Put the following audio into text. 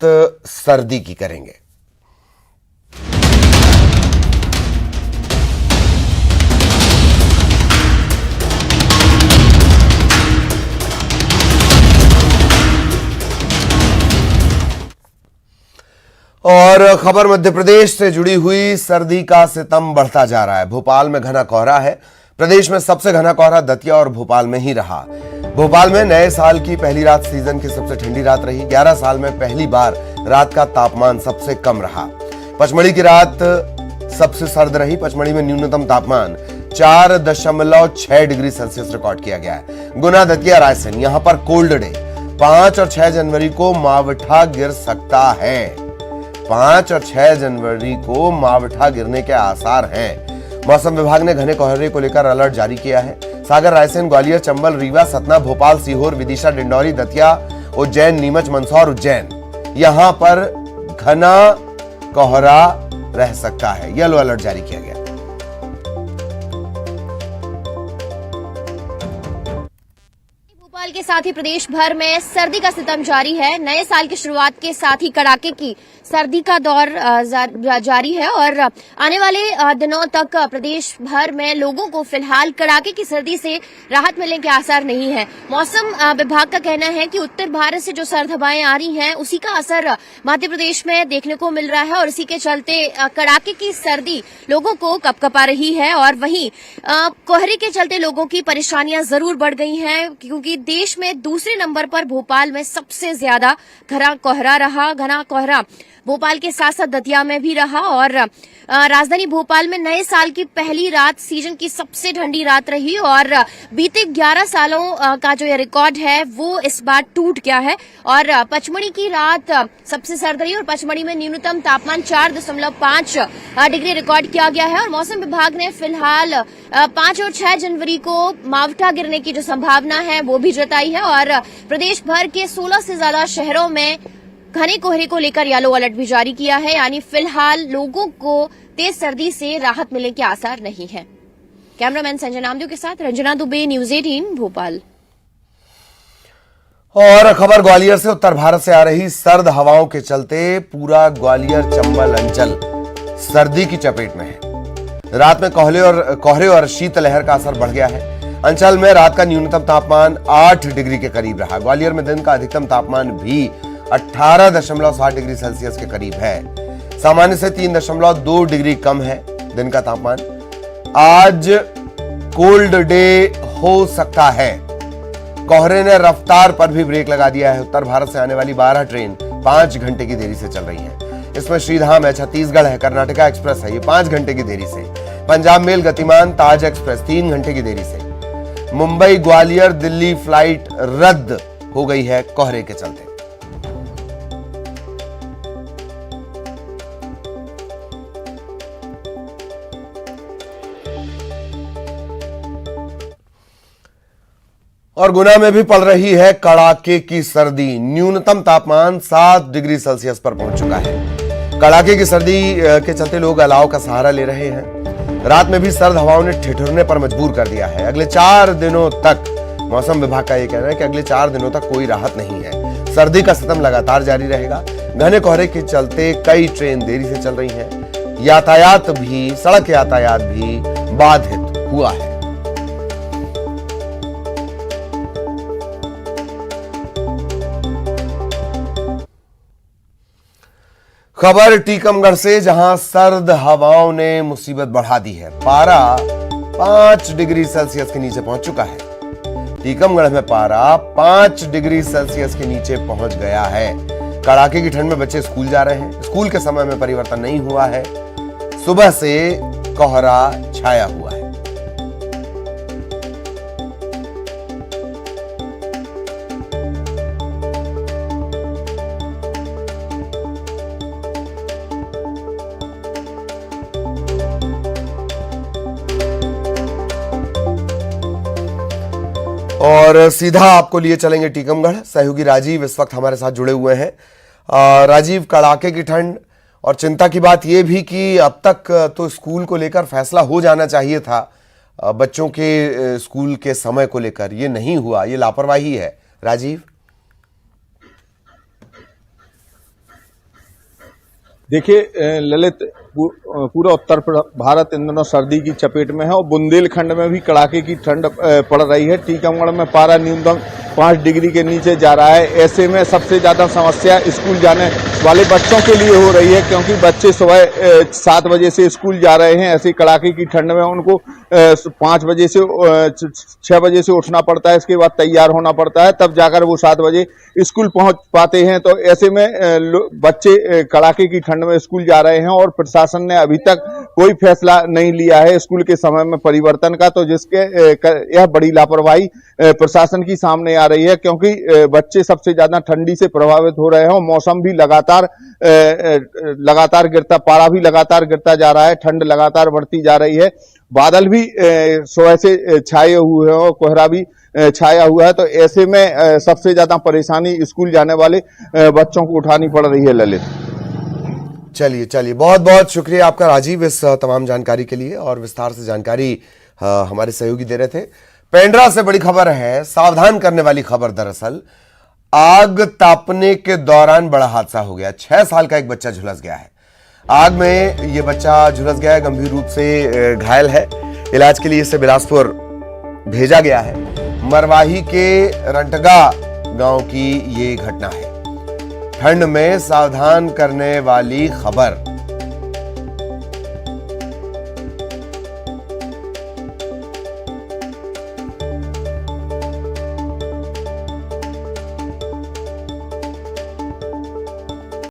सर्दी की करेंगे। और खबर मध्य प्रदेश से जुड़ी हुई, सर्दी का सितम बढ़ता जा रहा है। भोपाल में घना कोहरा है। प्रदेश में सबसे घना कोहरा दतिया और भोपाल में ही रहा। भोपाल में नए साल की पहली रात सीजन की सबसे ठंडी रात रही। 11 साल में पहली बार रात का तापमान सबसे कम रहा। पचमढ़ी की रात सबसे सर्द रही। पचमढ़ी में न्यूनतम तापमान 4.6 डिग्री सेल्सियस रिकॉर्ड किया गया है। गुना, दतिया, रायसेन, यहां पर कोल्ड डे। 5 और 6 जनवरी को मावठा गिर सकता है। 5 और 6 जनवरी को मावठा गिरने के आसार हैं। मौसम विभाग ने घने कोहरे को लेकर अलर्ट जारी किया है। सागर, रायसेन, ग्वालियर, चंबल, रीवा, सतना, भोपाल, सीहोर, विदिशा, डिंडौरी, दतिया, उज्जैन, नीमच, मंदसौर, उज्जैन, यहां पर घना कोहरा रह सकता है। येलो अलर्ट जारी किया गया। भोपाल के साथ ही प्रदेश भर में सर्दी का सितम जारी है। नए साल की शुरुआत के साथ ही कड़ाके की सर्दी का दौर जारी है और आने वाले दिनों तक प्रदेश भर में लोगों को फिलहाल कड़ाके की सर्दी से राहत मिलने के आसार नहीं है। मौसम विभाग का कहना है कि उत्तर भारत से जो सर्द हवाएं आ रही हैं, उसी का असर मध्य प्रदेश में देखने को मिल रहा है और इसी के चलते कड़ाके की सर्दी लोगों को कपकपा रही है। और वहीं कोहरे के चलते लोगों की परेशानियां जरूर बढ़ गई हैं, क्योंकि देश में दूसरे नंबर पर भोपाल में सबसे ज्यादा घना कोहरा रहा। घना कोहरा भोपाल के साथ साथ दतिया में भी रहा और राजधानी भोपाल में नए साल की पहली रात सीजन की सबसे ठंडी रात रही और बीते 11 सालों का जो ये रिकॉर्ड है वो इस बार टूट गया है। और पचमढ़ी की रात सबसे सर्द रही और पचमढ़ी में न्यूनतम तापमान 4.5 डिग्री रिकॉर्ड किया गया है। और मौसम विभाग ने फिलहाल 5 और 6 जनवरी को मावठा गिरने की जो संभावना है वो भी जताई है और प्रदेश भर के 16 से ज्यादा शहरों में घने कोहरे को लेकर येलो अलर्ट भी जारी किया है। यानी फिलहाल लोगों को तेज सर्दी से राहत मिलने के आसार नहीं है। कैमरामैन संजय नामदेव के साथ रंजना दुबे, न्यूज 18 भोपाल। और खबर ग्वालियर से। उत्तर भारत से आ रही सर्द हवाओं के चलते पूरा ग्वालियर चंबल अंचल सर्दी की चपेट में है। रात में कोहरे और शीतलहर का असर बढ़ गया है। अंचल में रात का न्यूनतम तापमान 8 डिग्री के करीब रहा। ग्वालियर में दिन का अधिकतम तापमान भी 18.7 डिग्री सेल्सियस के करीब है। सामान्य से 3.2 डिग्री कम है दिन का तापमान। आज कोल्ड डे हो सकता है। कोहरे ने रफ्तार पर भी ब्रेक लगा दिया है। उत्तर भारत से आने वाली 12 ट्रेन 5 घंटे की देरी से चल रही हैं। इसमें श्रीधाम है, छत्तीसगढ़ है, कर्नाटका एक्सप्रेस है, ये 5 घंटे की देरी से। पंजाब मेल, गतिमान, ताज एक्सप्रेस 3 घंटे की देरी से। मुंबई, ग्वालियर, दिल्ली फ्लाइट रद्द हो गई है कोहरे के चलते। और गुना में भी पड़ रही है कड़ाके की सर्दी। न्यूनतम तापमान 7 डिग्री सेल्सियस पर पहुंच चुका है। कड़ाके की सर्दी के चलते लोग अलाव का सहारा ले रहे हैं। रात में भी सर्द हवाओं ने ठिठुरने पर मजबूर कर दिया है। अगले 4 दिनों तक, मौसम विभाग का यह कहना है कि अगले 4 दिनों तक कोई राहत नहीं है। सर्दी का सितम लगातार जारी रहेगा। घने कोहरे के चलते कई ट्रेन देरी से चल रही हैं। यातायात भी, सड़क यातायात भी बाधित हुआ है। खबर टीकमगढ़ से, जहां सर्द हवाओं ने मुसीबत बढ़ा दी है। पारा 5 डिग्री सेल्सियस के नीचे पहुंच चुका है। टीकमगढ़ में पारा 5 डिग्री सेल्सियस के नीचे पहुंच गया है। कड़ाके की ठंड में बच्चे स्कूल जा रहे हैं। स्कूल के समय में परिवर्तन नहीं हुआ है। सुबह से कोहरा छाया हुआ है। और सीधा आपको लिए चलेंगे टीकमगढ़। सहयोगी राजीव इस वक्त हमारे साथ जुड़े हुए हैं। राजीव, कड़ाके की ठंड और चिंता की बात यह भी कि अब तक तो स्कूल को लेकर फैसला हो जाना चाहिए था। बच्चों के स्कूल के समय को लेकर ये नहीं हुआ, ये लापरवाही है। राजीव। देखिए ललित, पूरा उत्तर भारत इन दिनों सर्दी की चपेट में है और बुंदेलखंड में भी कड़ाके की ठंड पड़ रही है। टीकमगढ़ में पारा न्यूनतम 5 डिग्री के नीचे जा रहा है। ऐसे में सबसे ज्यादा समस्या स्कूल जाने वाले बच्चों के लिए हो रही है, क्योंकि बच्चे सुबह 7 बजे से स्कूल जा रहे हैं। ऐसी कड़ाके की ठंड में उनको 5 बजे से 6 बजे से उठना पड़ता है, इसके बाद तैयार होना पड़ता है, तब जाकर वो 7 बजे स्कूल पहुंच पाते हैं। तो ऐसे में बच्चे कड़ाके की ठंड में स्कूल जा रहे हैं और प्रशासन ने अभी तक कोई फैसला नहीं लिया है स्कूल के समय में परिवर्तन का, तो जिसके यह बड़ी लापरवाही प्रशासन की सामने आ रही है, क्योंकि बच्चे सबसे ज्यादा ठंडी से प्रभावित हो रहे हैं और मौसम भी लगातार गिरता, पारा भी लगातार गिरता जा रहा है, ठंड लगातार बढ़ती जा रही है। बादल भी सुबह से छाए हुए हैं और कोहरा भी छाया हुआ है। तो ऐसे में सबसे ज्यादा परेशानी स्कूल जाने वाले बच्चों को उठानी पड़ रही है। ललित, चलिए बहुत बहुत शुक्रिया आपका राजीव, इस तमाम जानकारी के लिए, और विस्तार से जानकारी हमारे सहयोगी दे रहे थे। पेंड्रा से बड़ी खबर है, सावधान करने वाली खबर। दरअसल आग तापने के दौरान बड़ा हादसा हो गया। 6 साल का एक बच्चा झुलस गया है आग में। ये बच्चा झुलस गया है, गंभीर रूप से घायल है। इलाज के लिए इसे बिलासपुर भेजा गया है। मरवाही के रंटगा गांव की ये घटना है। ठंड में सावधान करने वाली खबर।